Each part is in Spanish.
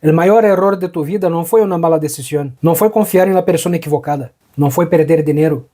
El mayor error de tu vida no fue una mala decisión, no fue confiar en la persona equivocada, no fue perder dinero,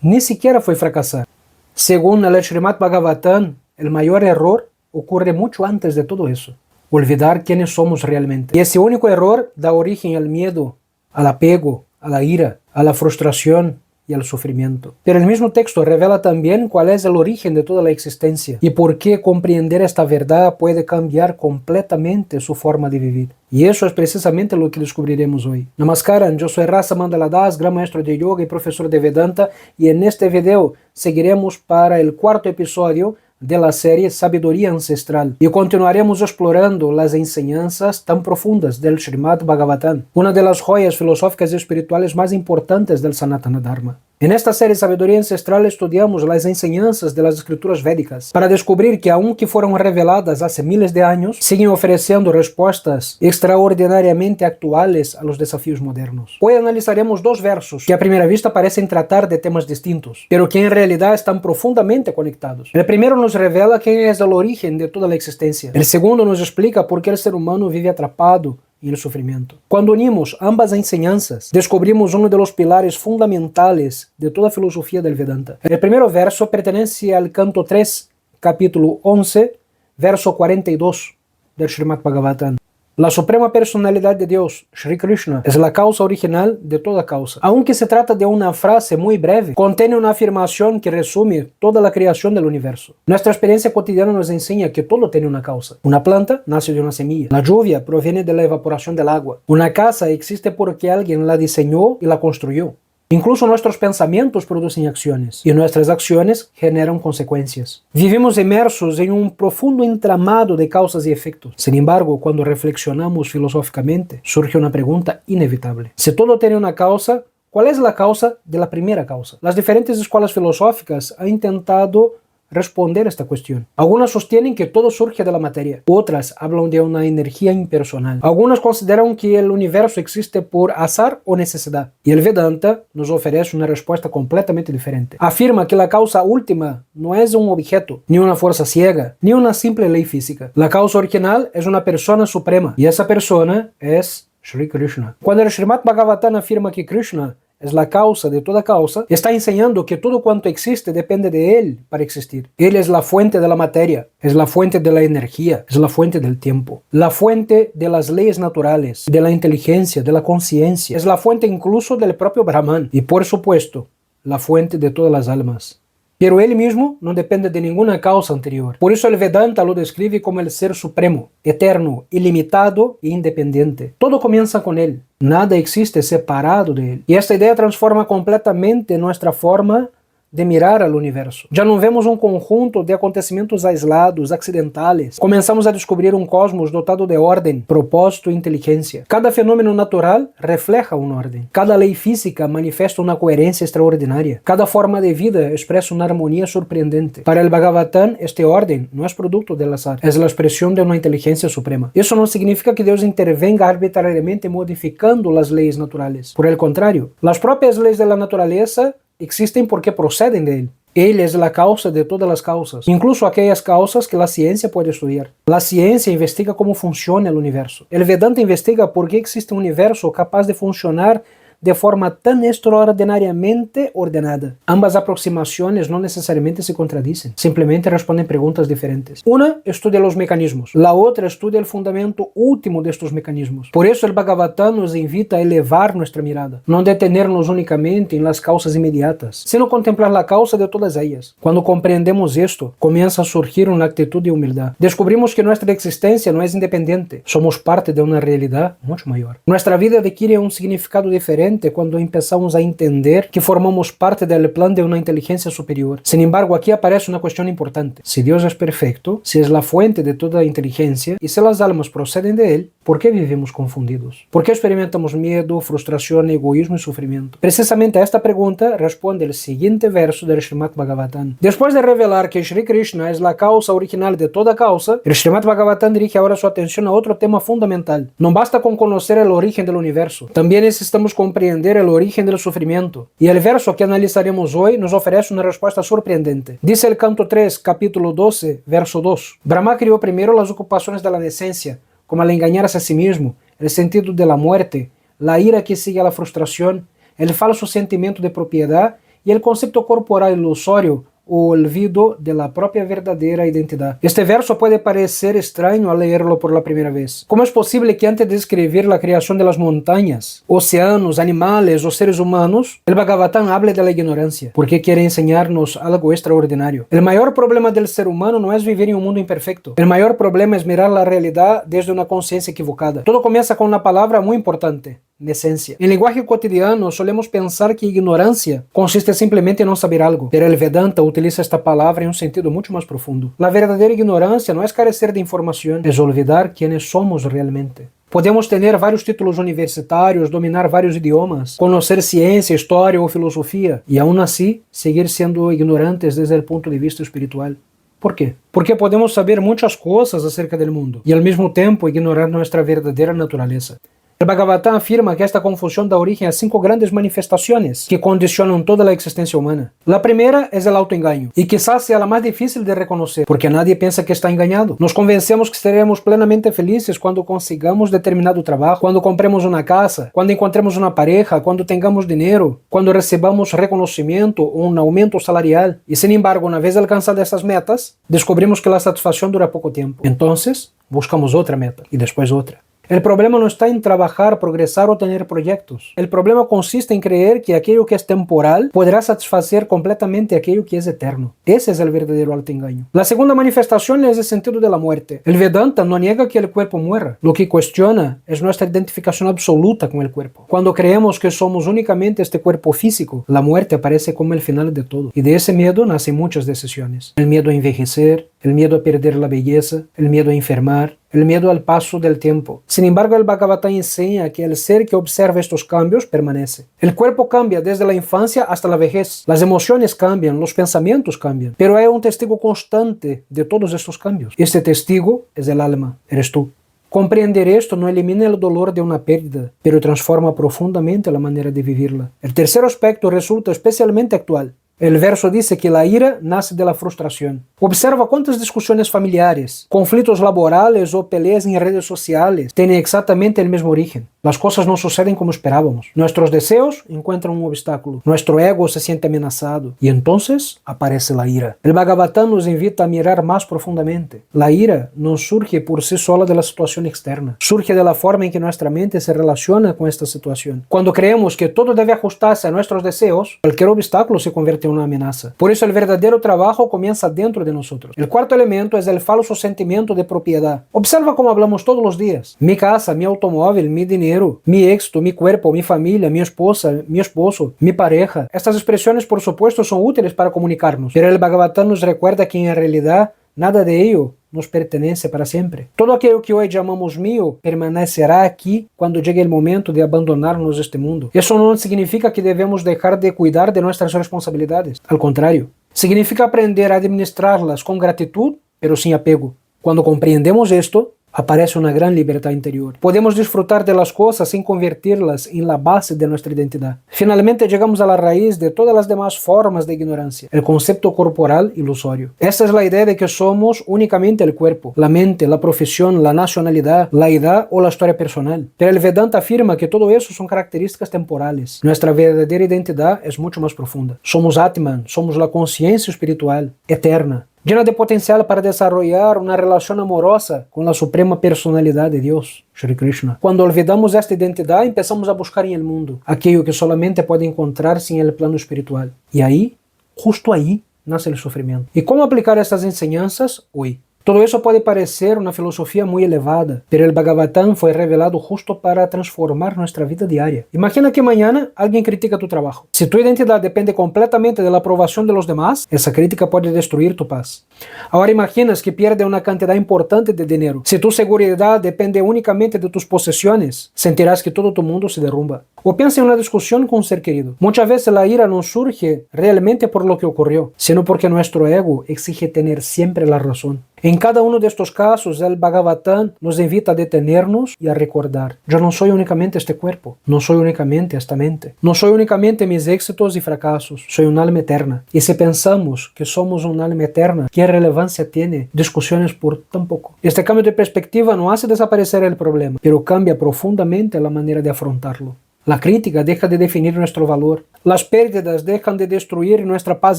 ni siquiera fue fracasar. Según el Srimad Bhagavatam, el mayor error ocurre mucho antes de todo eso. Olvidar quiénes somos realmente. Y ese único error da origen al miedo, al apego, a la ira, a la frustración y al sufrimiento. Pero el mismo texto revela también cuál es el origen de toda la existencia y por qué comprender esta verdad puede cambiar completamente su forma de vivir. Y eso es precisamente lo que descubriremos hoy. Namaskaram, yo soy Rasa Mandala Das, gran maestro de yoga y profesor de Vedanta, y en este video seguiremos para el cuarto episodio de la serie Sabiduría Ancestral y continuaremos explorando las enseñanzas tan profundas del Srimad Bhagavatam, una de las joyas filosóficas y espirituales más importantes del Sanatana Dharma. En esta serie Sabiduría Ancestral estudiamos las enseñanzas de las escrituras védicas para descubrir que, aunque fueron reveladas hace miles de años, siguen ofreciendo respuestas extraordinariamente actuales a los desafíos modernos. Hoy analizaremos dos versos que a primera vista parecen tratar de temas distintos, pero que en realidad están profundamente conectados. El primero nos revela quién es el origen de toda la existencia. El segundo nos explica por qué el ser humano vive atrapado en el sufrimiento. Cuando unimos ambas enseñanzas, descubrimos uno de los pilares fundamentales de toda filosofía del Vedanta. El primer verso pertenece al canto 3, capítulo 11, verso 42 del Srimad Bhagavatam. La suprema personalidad de Dios, Shri Krishna, es la causa original de toda causa. Aunque se trata de una frase muy breve, contiene una afirmación que resume toda la creación del universo. Nuestra experiencia cotidiana nos enseña que todo tiene una causa. Una planta nace de una semilla. La lluvia proviene de la evaporación del agua. Una casa existe porque alguien la diseñó y la construyó. Incluso nuestros pensamientos producen acciones, y nuestras acciones generan consecuencias. Vivimos inmersos en un profundo entramado de causas y efectos. Sin embargo, cuando reflexionamos filosóficamente, surge una pregunta inevitable. Si todo tiene una causa, ¿cuál es la causa de la primera causa? Las diferentes escuelas filosóficas han intentado responder esta cuestión. Algunas sostienen que todo surge de la materia, otras hablan de una energía impersonal. Algunas consideran que el universo existe por azar o necesidad, y el Vedanta nos ofrece una respuesta completamente diferente. Afirma que la causa última no es un objeto, ni una fuerza ciega, ni una simple ley física. La causa original es una persona suprema, y esa persona es Shri Krishna. Cuando el Srimad Bhagavatam afirma que Krishna es la causa de toda causa, está enseñando que todo cuanto existe depende de él para existir. Él es la fuente de la materia, es la fuente de la energía, es la fuente del tiempo, la fuente de las leyes naturales, de la inteligencia, de la conciencia, es la fuente incluso del propio Brahman y, por supuesto, la fuente de todas las almas. Pero él mismo no depende de ninguna causa anterior. Por eso el Vedanta lo describe como el ser supremo, eterno, ilimitado e independiente. Todo comienza con él. Nada existe separado de él. Y esta idea transforma completamente nuestra forma de mirar al universo. Ya no vemos un conjunto de acontecimientos aislados, accidentales. Comenzamos a descubrir un cosmos dotado de orden, propósito e inteligencia. Cada fenómeno natural refleja un orden. Cada ley física manifiesta una coherencia extraordinaria. Cada forma de vida expresa una armonía sorprendente. Para el Bhagavatam, este orden no es producto del azar, es la expresión de una inteligencia suprema. Eso no significa que Dios intervenga arbitrariamente modificando las leyes naturales. Por el contrario, las propias leyes de la naturaleza existen porque proceden de él. Él es la causa de todas las causas, incluso aquellas causas que la ciencia puede estudiar. La ciencia investiga cómo funciona el universo. El Vedanta investiga por qué existe un universo capaz de funcionar de forma tan extraordinariamente ordenada. Ambas aproximaciones no necesariamente se contradicen, simplemente responden preguntas diferentes. Una estudia los mecanismos, la otra estudia el fundamento último de estos mecanismos. Por eso el Bhagavatam nos invita a elevar nuestra mirada, no detenernos únicamente en las causas inmediatas, sino contemplar la causa de todas ellas. Cuando comprendemos esto, comienza a surgir una actitud de humildad. Descubrimos que nuestra existencia no es independiente, somos parte de una realidad mucho mayor. Nuestra vida adquiere un significado diferente cuando empezamos a entender que formamos parte del plan de una inteligencia superior. Sin embargo, aquí aparece una cuestión importante. Si Dios es perfecto, si es la fuente de toda inteligencia, y si las almas proceden de él, ¿por qué vivimos confundidos? ¿Por qué experimentamos miedo, frustración, egoísmo y sufrimiento? Precisamente a esta pregunta responde el siguiente verso del Srimad Bhagavatam. Después de revelar que Shri Krishna es la causa original de toda causa, el Srimad Bhagavatam dirige ahora su atención a otro tema fundamental. No basta con conocer el origen del universo, también necesitamos comprender el origen del sufrimiento. Y el verso que analizaremos hoy nos ofrece una respuesta sorprendente. Dice el canto 3, capítulo 12, verso 2. Brahma crió primero las ocupaciones de la decencia, como el engañarse a sí mismo, el sentido de la muerte, la ira que sigue a la frustración, el falso sentimiento de propiedad y el concepto corporal ilusorio o olvido de la propia verdadera identidad. Este verso puede parecer extraño al leerlo por la primera vez. ¿Cómo es posible que antes de escribir la creación de las montañas, océanos, animales o seres humanos, el Bhagavatam hable de la ignorancia? ¿Por qué quiere enseñarnos algo extraordinario? El mayor problema del ser humano no es vivir en un mundo imperfecto. El mayor problema es mirar la realidad desde una conciencia equivocada. Todo comienza con una palabra muy importante: esencia. En lenguaje cotidiano solemos pensar que ignorancia consiste simplemente en no saber algo, pero el Vedanta utiliza esta palabra en un sentido mucho más profundo. La verdadera ignorancia no es carecer de información, es olvidar quiénes somos realmente. Podemos tener vários títulos universitarios, dominar vários idiomas, conocer ciencia, historia o filosofía, y aún así seguir siendo ignorantes desde el punto de vista espiritual. ¿Por qué? Porque podemos saber muchas cosas acerca del mundo y al mismo tiempo ignorar nuestra verdadera naturaleza. El Bhagavatam afirma que esta confusión da origen a 5 grandes manifestaciones que condicionan toda la existencia humana. La primera es el autoengaño, y quizás sea la más difícil de reconocer, porque nadie piensa que está engañado. Nos convencemos que estaremos plenamente felices cuando consigamos determinado trabajo, cuando compremos una casa, cuando encontremos una pareja, cuando tengamos dinero, cuando recibamos reconocimiento o un aumento salarial. Y sin embargo, una vez alcanzadas estas metas, descubrimos que la satisfacción dura poco tiempo. Entonces, buscamos otra meta, y después otra. El problema no está en trabajar, progresar o tener proyectos. El problema consiste en creer que aquello que es temporal podrá satisfacer completamente aquello que es eterno. Ese es el verdadero autoengaño. La segunda manifestación es el sentido de la muerte. El Vedanta no niega que el cuerpo muera. Lo que cuestiona es nuestra identificación absoluta con el cuerpo. Cuando creemos que somos únicamente este cuerpo físico, la muerte aparece como el final de todo. Y de ese miedo nacen muchas decisiones. El miedo a envejecer, el miedo a perder la belleza, el miedo a enfermar, el miedo al paso del tiempo. Sin embargo, el Bhagavatam enseña que el ser que observa estos cambios permanece. El cuerpo cambia desde la infancia hasta la vejez. Las emociones cambian, los pensamientos cambian. Pero hay un testigo constante de todos estos cambios. Este testigo es el alma, eres tú. Comprender esto no elimina el dolor de una pérdida, pero transforma profundamente la manera de vivirla. El tercer aspecto resulta especialmente actual. El verso dice que la ira nace de la frustración. Observa cuántas discusiones familiares, conflictos laborales o peleas en redes sociales tienen exactamente el mismo origen. Las cosas no suceden como esperábamos. Nuestros deseos encuentran un obstáculo. Nuestro ego se siente amenazado. Y entonces aparece la ira. El Bhagavatam nos invita a mirar más profundamente. La ira no surge por sí sola de la situación externa. Surge de la forma en que nuestra mente se relaciona con esta situación. Cuando creemos que todo debe ajustarse a nuestros deseos, cualquier obstáculo se convierte en una amenaza. Por eso el verdadero trabajo comienza dentro de nosotros. El cuarto elemento es el falso sentimiento de propiedad. Observa cómo hablamos todos los días. Mi casa, mi automóvil, mi dinero, mi éxito, mi cuerpo, mi familia, mi esposa, mi esposo, mi pareja. Estas expresiones, por supuesto, son útiles para comunicarnos, pero el Bhagavatam nos recuerda que en realidad nada de ello nos pertenece para siempre. Todo aquello que hoy llamamos mío permanecerá aquí cuando llegue el momento de abandonarnos este mundo. Eso no significa que debemos dejar de cuidar de nuestras responsabilidades. Al contrario, significa aprender a administrarlas con gratitud, pero sin apego. Cuando comprendemos esto, aparece una gran libertad interior. Podemos disfrutar de las cosas sin convertirlas en la base de nuestra identidad. Finalmente llegamos a la raíz de todas las demás formas de ignorancia, el concepto corporal ilusorio. Esta es la idea de que somos únicamente el cuerpo, la mente, la profesión, la nacionalidad, la edad o la historia personal. Pero el Vedanta afirma que todo eso son características temporales. Nuestra verdadera identidad es mucho más profunda. Somos Atman, somos la conciencia espiritual, eterna, llena de potencial para desarrollar una relación amorosa con la suprema personalidad de Dios, Shri Krishna. Cuando olvidamos esta identidad, empezamos a buscar en el mundo aquello que solamente puede encontrarse en el plano espiritual. Y ahí, justo ahí, nace el sufrimiento. ¿Y cómo aplicar estas enseñanzas hoy? Todo eso puede parecer una filosofía muy elevada, pero el Bhagavatam fue revelado justo para transformar nuestra vida diaria. Imagina que mañana alguien critica tu trabajo. Si tu identidad depende completamente de la aprobación de los demás, esa crítica puede destruir tu paz. Ahora imaginas que pierde una cantidad importante de dinero. Si tu seguridad depende únicamente de tus posesiones, sentirás que todo tu mundo se derrumba. O piensa en una discusión con un ser querido. Muchas veces la ira no surge realmente por lo que ocurrió, sino porque nuestro ego exige tener siempre la razón. En cada uno de estos casos, el Bhagavatam nos invita a detenernos y a recordar: yo no soy únicamente este cuerpo, no soy únicamente esta mente, no soy únicamente mis éxitos y fracasos, soy un alma eterna. Y si pensamos que somos un alma eterna, ¿qué relevancia tiene discusiones por tan poco? Este cambio de perspectiva no hace desaparecer el problema, pero cambia profundamente la manera de afrontarlo. La crítica deja de definir nuestro valor, las pérdidas dejan de destruir nuestra paz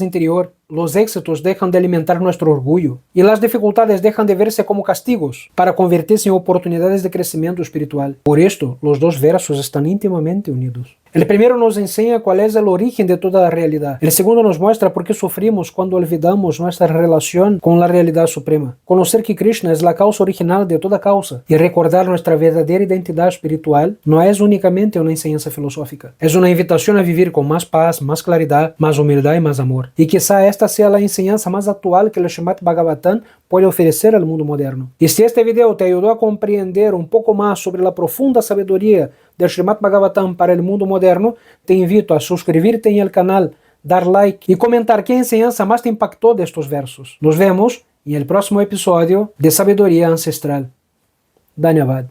interior, los éxitos dejan de alimentar nuestro orgullo y las dificultades dejan de verse como castigos para convertirse en oportunidades de crecimiento espiritual. Por esto, los dos versos están íntimamente unidos. El primero nos enseña cuál es el origen de toda la realidad. El segundo nos muestra por qué sufrimos cuando olvidamos nuestra relación con la realidad suprema. Conocer que Krishna es la causa original de toda causa y recordar nuestra verdadera identidad espiritual no es únicamente una enseñanza filosófica. Es una invitación a vivir con más paz, más claridad, más humildad y más amor. Y quizá esta sea la enseñanza más actual que el Srimad Bhagavatam puede ofrecer al mundo moderno. Y si este video te ayudó a comprender un poco más sobre la profunda sabiduría del Srimad Bhagavatam para el mundo moderno, te invito a suscribirte en el canal, dar like y comentar qué enseñanza más te impactó de estos versos. Nos vemos en el próximo episodio de Sabiduría Ancestral. Dhanyavad.